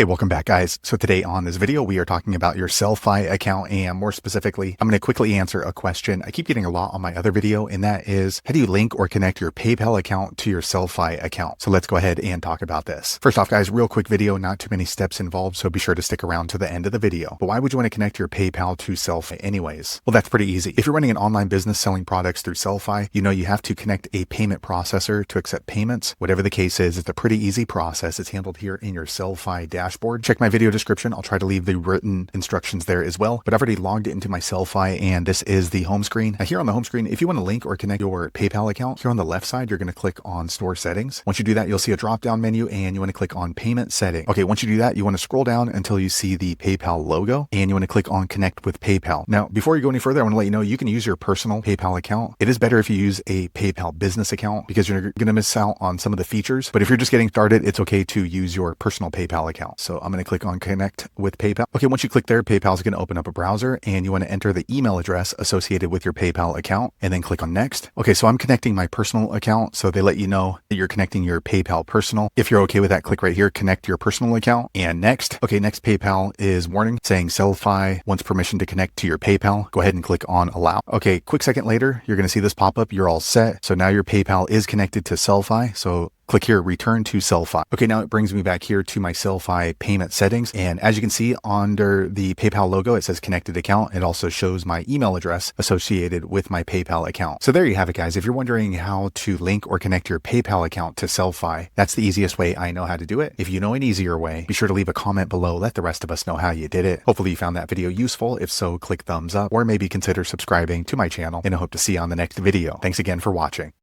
Hey, welcome back guys. So today on this video, we are talking about your Sellfy account, and more specifically, I'm going to quickly answer a question I keep getting a lot on my other video, and that is, how do you link or connect your PayPal account to your Sellfy account? So let's go ahead and talk about this. First off guys, real quick video, not too many steps involved, so be sure to stick around to the end of the video. But why would you want to connect your PayPal to Sellfy anyways? Well, that's pretty easy. If you're running an online business selling products through Sellfy, you know you have to connect a payment processor to accept payments. Whatever the case is, it's a pretty easy process. It's handled here in your Sellfy dashboard. Check my video description. I'll try to leave the written instructions there as well, but I've already logged into my Sellfy and this is the home screen. Now here on the home screen, if you want to link or connect your PayPal account, here on the left side, you're going to click on store settings. Once you do that, you'll see a drop down menu and you want to click on payment setting. Okay, once you do that, you want to scroll down until you see the PayPal logo and you want to click on connect with PayPal. Now, before you go any further, I want to let you know you can use your personal PayPal account. It is better if you use a PayPal business account because you're going to miss out on some of the features. But if you're just getting started, it's okay to use your personal PayPal account. So I'm going to click on connect with PayPal. Okay, once you click there, PayPal is going to open up a browser and you want to enter the email address associated with your PayPal account and then click on next. Okay, so I'm connecting my personal account. So they let you know that you're connecting your PayPal personal. If you're okay with that, click right here, connect your personal account and next. Okay, next PayPal is warning saying Sellfy wants permission to connect to your PayPal. Go ahead and click on allow. Okay, quick second later, you're going to see this pop up. You're all set. So now your PayPal is connected to Sellfy. So click here, return to Sellfy. Okay, now it brings me back here to my Sellfy payment settings. And as you can see under the PayPal logo, it says connected account. It also shows my email address associated with my PayPal account. So there you have it, guys. If you're wondering how to link or connect your PayPal account to Sellfy, that's the easiest way I know how to do it. If you know an easier way, be sure to leave a comment below. Let the rest of us know how you did it. Hopefully you found that video useful. If so, click thumbs up or maybe consider subscribing to my channel, and I hope to see you on the next video. Thanks again for watching.